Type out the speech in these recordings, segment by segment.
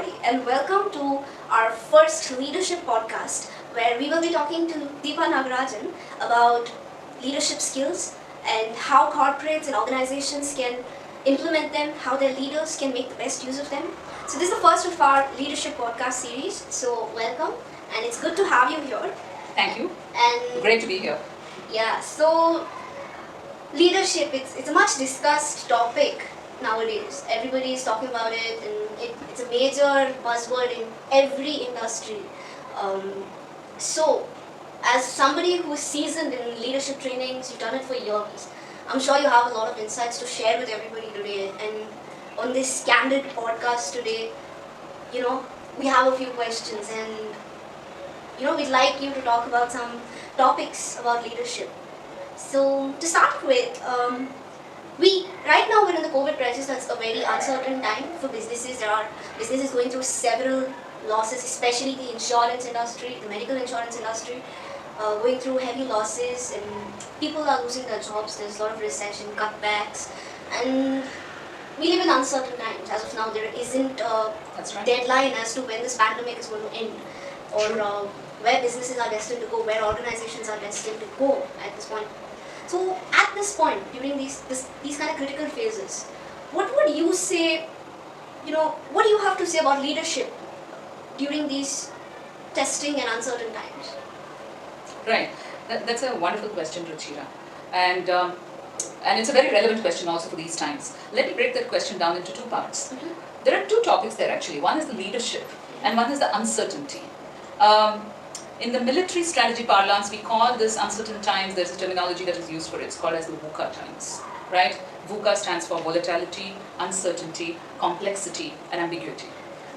everybody, and welcome to our first leadership podcast where we will be talking to Deepa Nagarajan about leadership skills and how corporates and organizations can implement them, how their leaders can make the best use of them. So this is the first of our leadership podcast series, so welcome, and it's good to have you here. Thank you. And great to be here. Yeah, so leadership, it's a much discussed topic nowadays. Everybody is talking about it, and it's a major buzzword in every industry. So, as somebody who's seasoned in leadership trainings, you've done it for years, I'm sure you have a lot of insights to share with everybody today. And on this candid podcast today, we have a few questions, and we'd like you to talk about some topics about leadership. So to start with, right now we're in the COVID crisis. That's a very uncertain time for businesses. There are businesses going through several losses, especially the insurance industry, the medical insurance industry, going through heavy losses, and people are losing their jobs. There's a lot of recession, cutbacks, and we live in uncertain times. As of now, there isn't a deadline as to when this pandemic is going to end, or where businesses are destined to go, where organizations are destined to go at this point. So at this point, during these kind of critical phases, what would you say, what do you have to say about leadership during these testing and uncertain times? Right. That's a wonderful question, Ruchira. And it's a very relevant question also for these times. Let me break that question down into two parts. Mm-hmm. There are two topics there actually. One is the leadership and one is the uncertainty. In the military strategy parlance, we call this uncertain times. There's a terminology that is used for it. It's called as the VUCA times, right? VUCA stands for volatility, uncertainty, complexity, and ambiguity,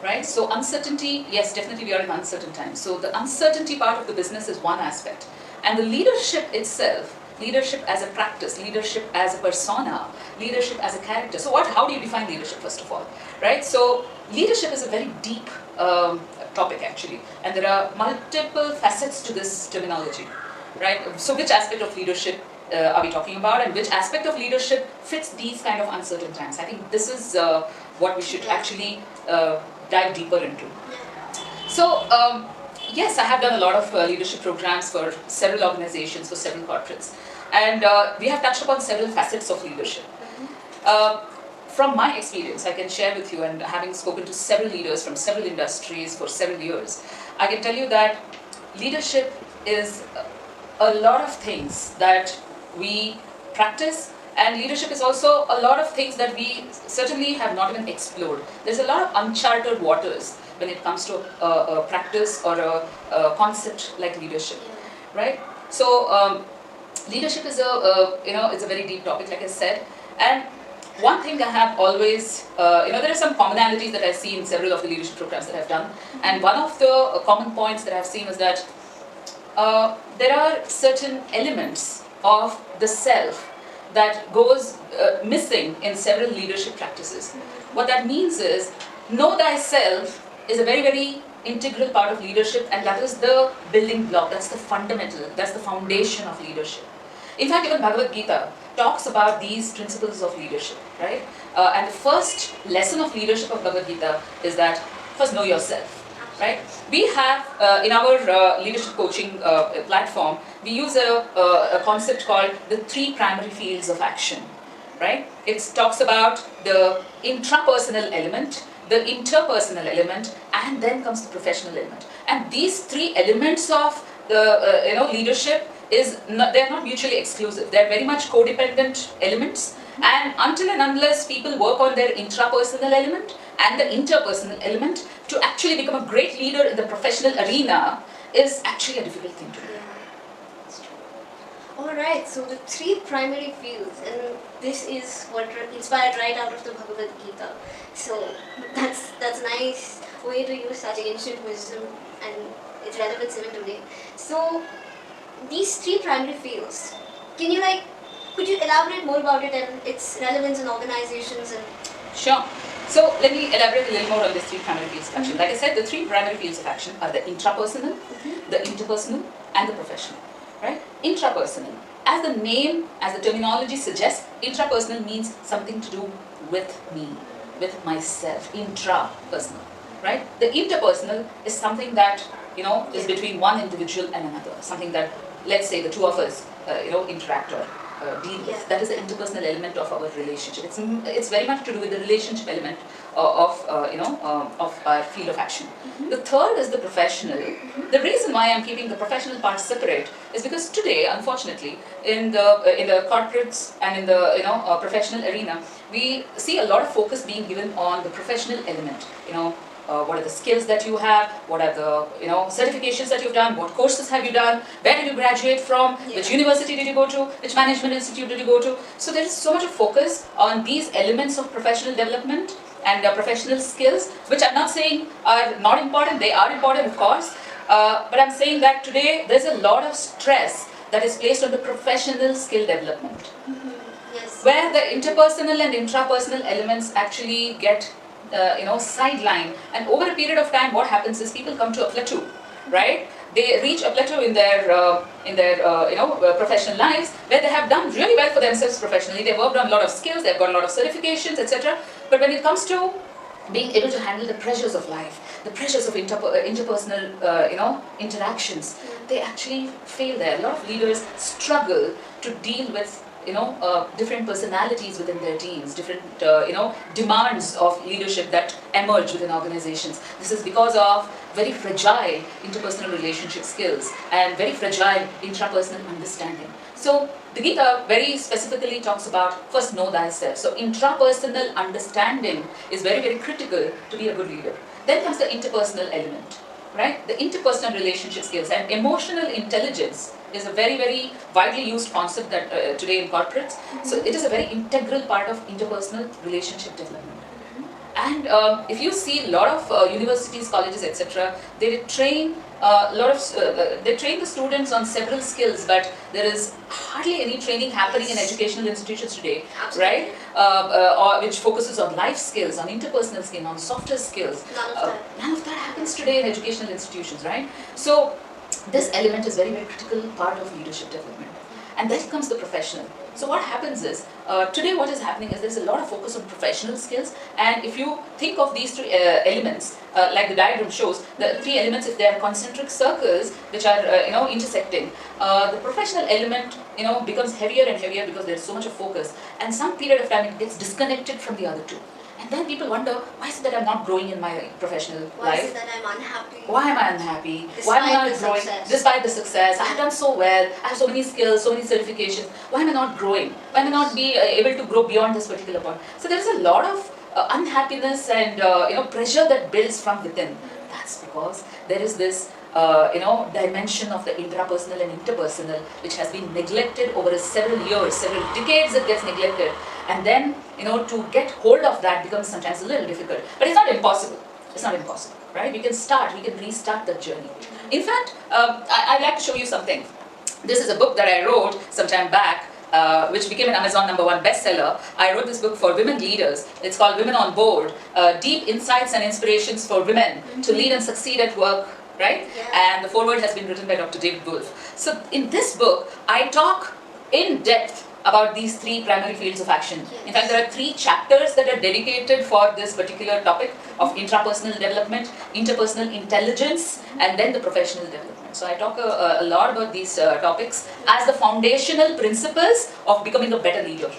right? So uncertainty, yes, definitely we are in uncertain times. So the uncertainty part of the business is one aspect. And the leadership itself, leadership as a practice, leadership as a persona, leadership as a character. So how do you define leadership, first of all, right? So leadership is a very deep topic actually, and there are multiple facets to this terminology, right? So which aspect of leadership are we talking about, and which aspect of leadership fits these kind of uncertain times? I think this is what we should actually dive deeper into. So yes, I have done a lot of leadership programs for several organizations, for several corporates, and we have touched upon several facets of leadership. From my experience, I can share with you, and having spoken to several leaders from several industries for several years, I can tell you that leadership is a lot of things that we practice, and leadership is also a lot of things that we certainly have not even explored. There's a lot of unchartered waters when it comes to a practice or a concept like leadership, right? So leadership is it's a very deep topic, like I said, and one thing I have always, there are some commonalities that I see in several of the leadership programs that I've done, and one of the common points that I've seen is that there are certain elements of the self that goes missing in several leadership practices. What that means is, know thyself is a very, very integral part of leadership, and that is the building block, that's the fundamental, that's the foundation of leadership. In fact, even Bhagavad Gita talks about these principles of leadership, right? And the first lesson of leadership of Bhagavad Gita is that first know yourself, right? We have in our leadership coaching platform, we use a concept called the three primary fields of action, right? It talks about the intrapersonal element, the interpersonal element, and then comes the professional element. And these three elements of the leadership they're not mutually exclusive. They're very much codependent elements, and until and unless people work on their intrapersonal element and the interpersonal element to actually become a great leader in the professional arena is actually a difficult thing to do. Yeah, that's true. Alright, so the three primary fields, and this is what inspired right out of the Bhagavad Gita. So that's nice way to use such ancient wisdom and its relevance even today. So these three primary fields, could you elaborate more about it and its relevance in organizations? And Sure. So let me elaborate a little more on these three primary fields of action. Like I said, the three primary fields of action are the intrapersonal, the interpersonal, and the professional, right? Intrapersonal, as the name, as the terminology suggests, intrapersonal means something to do with me, with myself, intrapersonal, right? The interpersonal is something that, is between one individual and another, something that, let's say, the two of us, interact or deal with. That is the interpersonal element of our relationship. It's very much to do with the relationship element of our field of action. The third is the professional. The reason why I'm keeping the professional part separate is because today, unfortunately, in the corporates and in the professional arena, we see a lot of focus being given on the professional element. What are the skills that you have, what are the certifications that you've done, what courses have you done, where did you graduate from, which university did you go to, which management institute did you go to. So there is so much of focus on these elements of professional development and professional skills, which I'm not saying are not important. They are important, of course, but I'm saying that today there's a lot of stress that is placed on the professional skill development, where the interpersonal and intrapersonal elements actually get sideline, and over a period of time what happens is people come to a plateau, right? They reach a plateau in their professional lives where they have done really well for themselves professionally. They've worked on a lot of skills, they've got a lot of certifications, etc. But when it comes to being able to handle the pressures of life, the pressures of interpersonal interactions, they actually fail there. A lot of leaders struggle to deal with different personalities within their teams, different demands of leadership that emerge within organizations. This is because of very fragile interpersonal relationship skills and very fragile intrapersonal understanding. So the Gita very specifically talks about first know thyself. So intrapersonal understanding is very, very critical to be a good leader. Then comes the interpersonal element, right? The interpersonal relationship skills and emotional intelligence is a very, very widely used concept that today in corporates. So it is a very integral part of interpersonal relationship development. And if you see a lot of universities, colleges, etc., they train they train the students on several skills, but there is hardly any training happening in educational institutions today, right? Which focuses on life skills, on interpersonal skills, on softer skills. None of that happens today in educational institutions, right? So this element is very, very critical part of leadership development. And then comes the professional. So what happens is, today what is happening is there's a lot of focus on professional skills, and if you think of these three elements, like the diagram shows, the three elements, if they are concentric circles which are intersecting, the professional element becomes heavier and heavier because there's so much of focus, and some period of time it gets disconnected from the other two. And then people wonder, why is it that I'm not growing in my professional life? Why is it that I'm unhappy? Why am I unhappy? Why am I not growing? Despite the success, I have done so well, I have so many skills, so many certifications. Why am I not growing? Why am I not able to grow beyond this particular point? So there is a lot of unhappiness and pressure that builds from within. That's because there is this dimension of the intrapersonal and interpersonal, which has been neglected over several years, several decades. It gets neglected, and then to get hold of that becomes sometimes a little difficult. But it's not impossible. It's not impossible, right? We can restart that journey. In fact, I'd like to show you something. This is a book that I wrote some time back, which became an Amazon #1 bestseller. I wrote this book for women leaders. It's called Women on Board, Deep Insights and Inspirations for Women to Lead and Succeed at Work, right? And the foreword has been written by Dr. David Wolf. So in this book, I talk in depth about these three primary fields of action. In fact, there are 3 chapters that are dedicated for this particular topic of intrapersonal development, interpersonal intelligence, and then the professional development. So I talk a lot about these topics as the foundational principles of becoming a better leader.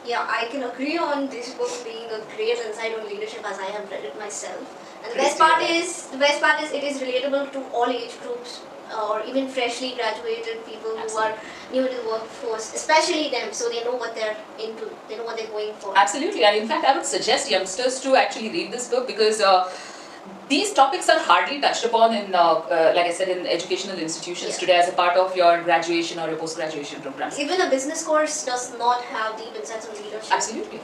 Yeah, I can agree on this book being a great insight on leadership as I have read it myself. And the best part is it is relatable to all age groups, or even freshly graduated people who are new to the workforce, especially them, so they know what they're into, they know what they're going for. Absolutely, and in fact I would suggest youngsters to actually read this book, because these topics are hardly touched upon in, like I said, in educational institutions today as a part of your graduation or your post-graduation programs. Even a business course does not have deep insights on leadership. Absolutely.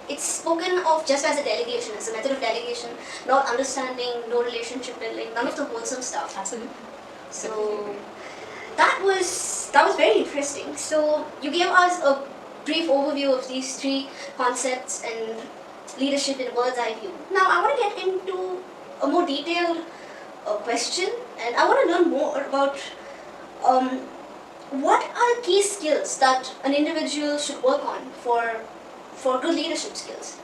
It's spoken of just as a delegation, as a method of delegation, not understanding, no relationship building, none of the wholesome stuff. Absolutely. So that was very interesting. So you gave us a brief overview of these 3 concepts and leadership in a bird's eye view. Now I want to get into a more detailed question, and I want to learn more about what are key skills that an individual should work on for good leadership skills.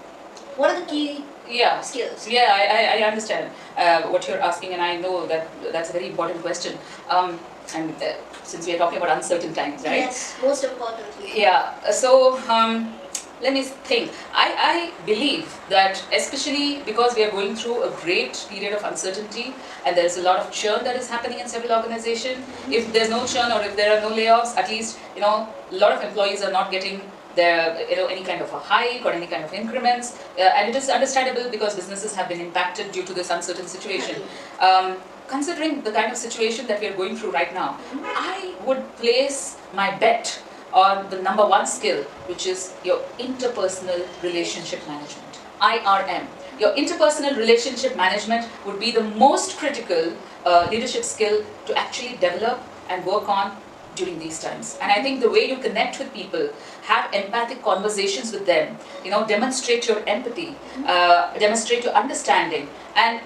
What are the key Yeah. skills? Yeah, I understand what you're asking, and I know that that's a very important question. And since we are talking about uncertain times, right? Yes, most importantly. Yeah, so let me think. I believe that especially because we are going through a great period of uncertainty and there is a lot of churn that is happening in several organizations. If there's no churn or if there are no layoffs, at least, a lot of employees are not getting their, any kind of a hike or any kind of increments. And it is understandable because businesses have been impacted due to this uncertain situation. Considering the kind of situation that we are going through right now, I would place my bet on the number one skill, which is your interpersonal relationship management, IRM. Your interpersonal relationship management would be the most critical leadership skill to actually develop and work on during these times. And I think the way you connect with people, have empathic conversations with them, demonstrate your empathy, demonstrate your understanding, and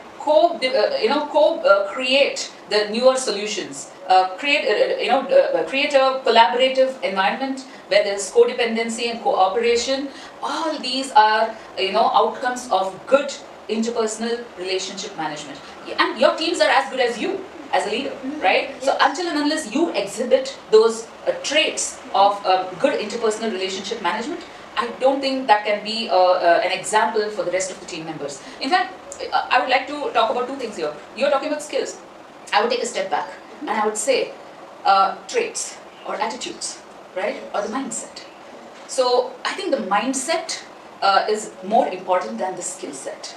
create the newer solutions. Create a collaborative environment where there's codependency and cooperation. All these are outcomes of good interpersonal relationship management. And your teams are as good as you as a leader, right? So until and unless you exhibit those traits of good interpersonal relationship management, I don't think that can be an example for the rest of the team members. In fact, I would like to talk about two things here. You're talking about skills. I would take a step back and I would say traits or attitudes, right? Or the mindset. So I think the mindset is more important than the skill set,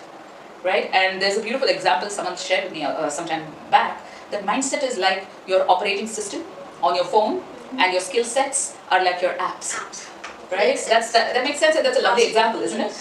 right? And there's a beautiful example someone shared with me some time back, that mindset is like your operating system on your phone and your skill sets are like your apps, right? That makes sense, and that's a lovely example, isn't it?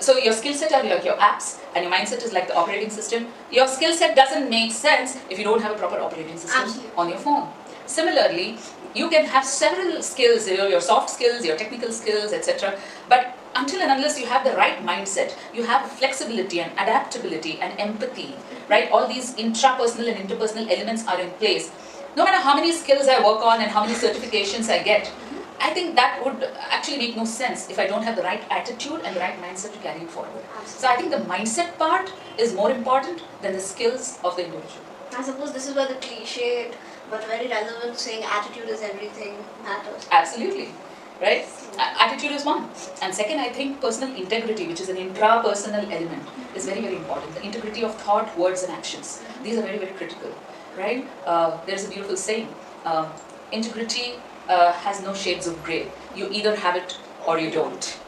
So your skill set are like your apps and your mindset is like the operating system. Your skill set doesn't make sense if you don't have a proper operating system on your phone. Similarly, you can have several skills, your soft skills, your technical skills, etc. But until and unless you have the right mindset, you have flexibility and adaptability and empathy, right? All these intrapersonal and interpersonal elements are in place. No matter how many skills I work on and how many certifications I get, I think that would actually make no sense if I don't have the right attitude and the right mindset to carry it forward. So I think the mindset part is more important than the skills of the individual. I suppose this is where the cliched but very relevant saying attitude is everything matters. Absolutely, right? Attitude is one. And second, I think personal integrity, which is an intrapersonal element, is very, very important. The integrity of thought, words and actions. These are very, very critical, right? There's a beautiful saying, integrity has no shades of grey. You either have it or you don't,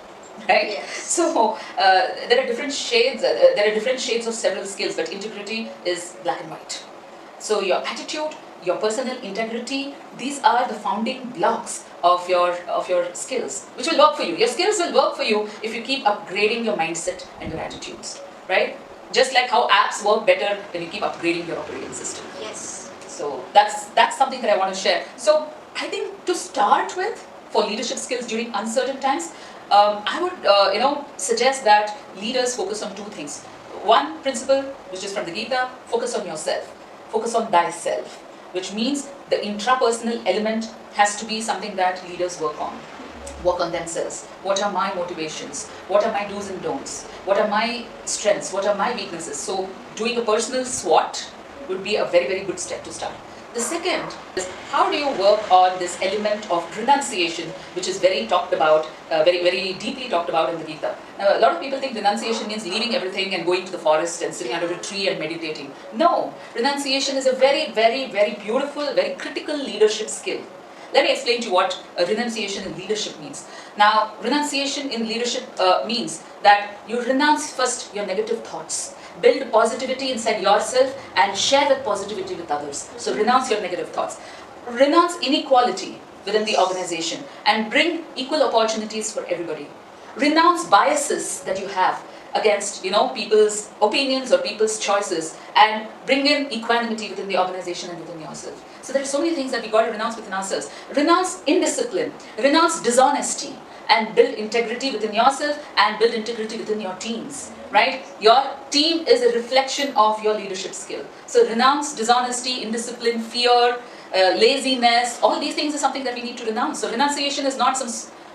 right? Yes. So there are different shades. There are different shades of several skills, but integrity is black and white. So your attitude, your personal integrity, these are the founding blocks of your skills, which will work for you. Your skills will work for you if you keep upgrading your mindset and your attitudes, right? Just like how apps work better when you keep upgrading your operating system. Yes. So that's something that I want to share. So I think to start with, for leadership skills during uncertain times, I would suggest that leaders focus on two things. One principle, which is from the GITA, focus on yourself. Focus on thyself, which means the intrapersonal element has to be something that leaders work on themselves. What are my motivations? What are my do's and don'ts? What are my strengths? What are my weaknesses? So doing a personal SWOT would be a very, very good step to start. The second is, how do you work on this element of renunciation, which is very talked about, very, very deeply talked about in the Gita. Now, a lot of people think renunciation means leaving everything and going to the forest and sitting under a tree and meditating. No, renunciation is a very, very, very beautiful, very critical leadership skill. Let me explain to you what renunciation in leadership means. Now, renunciation in leadership means that you renounce first your negative thoughts. Build positivity inside yourself and share that positivity with others. So renounce your negative thoughts. Renounce inequality within the organization and bring equal opportunities for everybody. Renounce biases that you have against people's opinions or people's choices and bring in equanimity within the organization and within yourself. So there are so many things that we got to renounce within ourselves. Renounce indiscipline, renounce dishonesty, and build integrity within yourself and build integrity within your teams, right? Your team is a reflection of your leadership skill. So renounce dishonesty, indiscipline, fear, laziness, all these things are something that we need to renounce. So renunciation is not some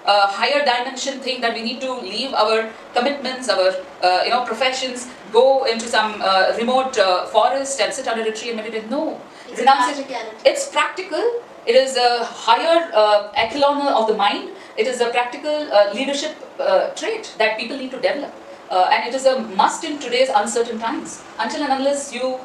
higher dimension thing that we need to leave our commitments, our professions, go into some remote forest and sit under a tree and meditate. No, renounce it. It's practical. It is a higher echelon of the mind. It is a practical leadership trait that people need to develop. And it is a must in today's uncertain times. Until and unless you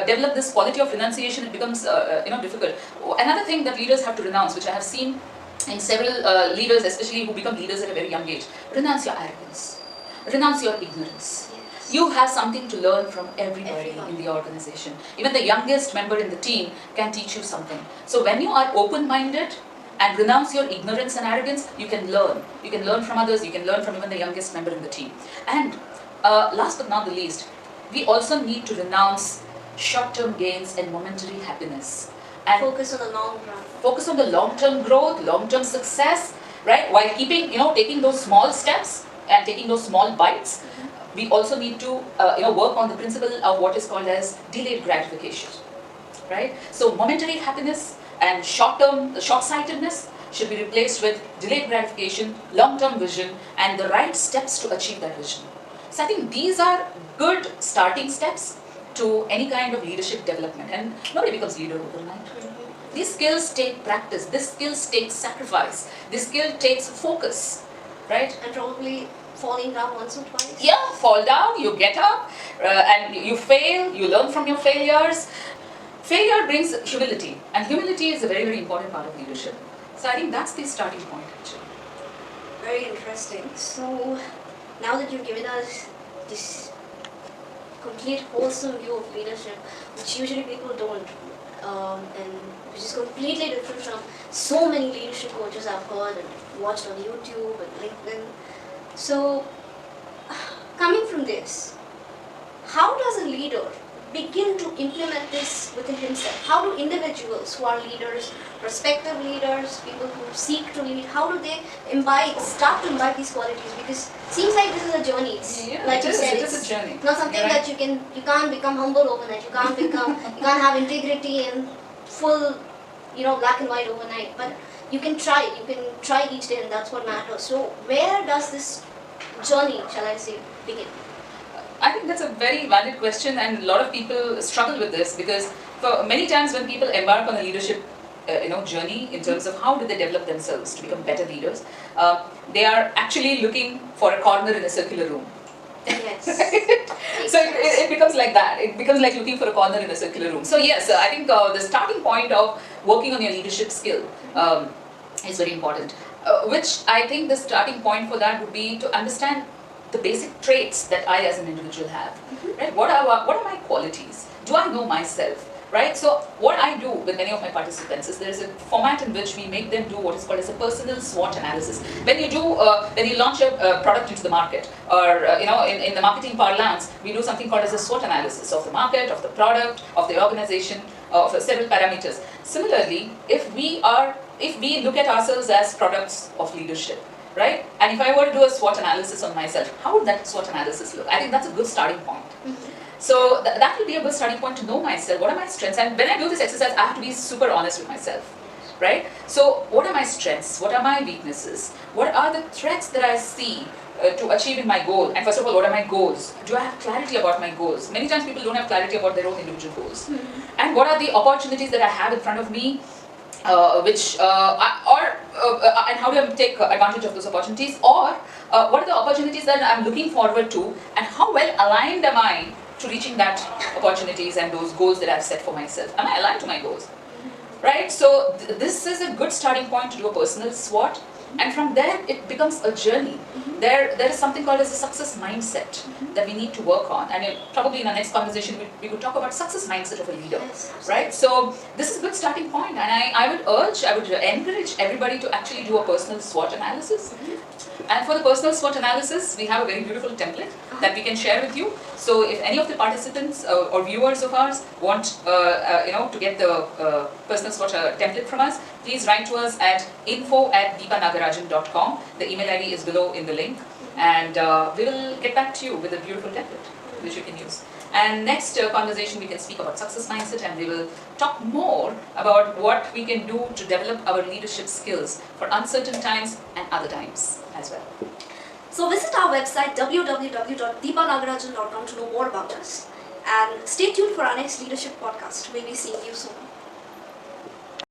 develop this quality of renunciation, it becomes difficult. Another thing that leaders have to renounce, which I have seen in several leaders, especially who become leaders at a very young age, renounce your arrogance, renounce your ignorance. Yes. You have something to learn from everybody in the organization. Even the youngest member in the team can teach you something. So when you are open-minded and renounce your ignorance and arrogance, you can learn. You can learn from others, you can learn from even the youngest member in the team. And last but not the least, we also need to renounce short-term gains and momentary happiness. And focus on the long run. Focus on the long-term growth, long-term success, right? While keeping, taking those small steps and taking those small bites, we also need to, work on the principle of what is called as delayed gratification, right? So momentary happiness and short-sightedness should be replaced with delayed gratification, long-term vision, and the right steps to achieve that vision. So I think these are good starting steps to any kind of leadership development, and nobody becomes leader overnight. These skills take practice, these skills take sacrifice, this skill takes focus, right? And probably falling down once or twice. Yeah, fall down, you get up, and you fail, you learn from your failures. Failure brings humility, and humility is a very, very important part of leadership. So I think that's the starting point actually. Very interesting. So now that you've given us this complete wholesome view of leadership, which usually people don't, and which is completely different from so many leadership coaches I've heard and watched on YouTube and LinkedIn. So, coming from this, how does a leader begin to implement this within himself? How do individuals who are leaders, prospective leaders, people who seek to lead, how do they start to imbibe these qualities? Because it seems like this is a journey. It's, like you said, it's a journey. Not something that you can't become humble overnight. You can't have integrity and full, black and white overnight. But you can try. You can try each day, and that's what matters. So where does this journey, shall I say, begin? I think that's a very valid question, and a lot of people struggle with this because for many times when people embark on a leadership journey in terms of how do they develop themselves to become better leaders, they are actually looking for a corner in a circular room. Yes. So it becomes like that. It becomes like looking for a corner in a circular room. So yes, I think the starting point of working on your leadership skill is very important. Which I think the starting point for that would be to understand the basic traits that I as an individual have, right? What are my qualities? Do I know myself, right? So what I do with many of my participants is there is a format in which we make them do what is called as a personal SWOT analysis. When you launch a product into the market, or in the marketing parlance, we do something called as a SWOT analysis of the market, of the product, of the organization, of several parameters. Similarly, if we look at ourselves as products of leadership, right? And if I were to do a SWOT analysis on myself, how would that SWOT analysis look? I think that's a good starting point. So that will be a good starting point to know myself. What are my strengths? And when I do this exercise, I have to be super honest with myself, right? So what are my strengths? What are my weaknesses? What are the threats that I see to achieving my goal? And first of all, what are my goals? Do I have clarity about my goals? Many times people don't have clarity about their own individual goals. And what are the opportunities that I have in front of me? And how do I take advantage of those opportunities, or what are the opportunities that I'm looking forward to, and how well aligned am I to reaching that opportunities and those goals that I've set for myself? Am I aligned to my goals, right? So this is a good starting point to do a personal SWOT, and from there it becomes a journey. There is something called as a success mindset that we need to work on, and probably in our next conversation we could talk about success mindset of a leader, right? So this is a good starting point, and I would encourage everybody to actually do a personal SWOT analysis. And for the personal SWOT analysis, we have a very beautiful template that we can share with you. So if any of the participants or viewers of ours want to get the personal SWOT template from us, please write to us at info@deepanagarajan.com. The email ID is below in the link, and we will get back to you with a beautiful template which you can use. And next conversation, we can speak about success mindset, and we will talk more about what we can do to develop our leadership skills for uncertain times and other times as well. So visit our website www.deepanagarajan.com to know more about us. And stay tuned for our next leadership podcast. We'll be seeing you soon.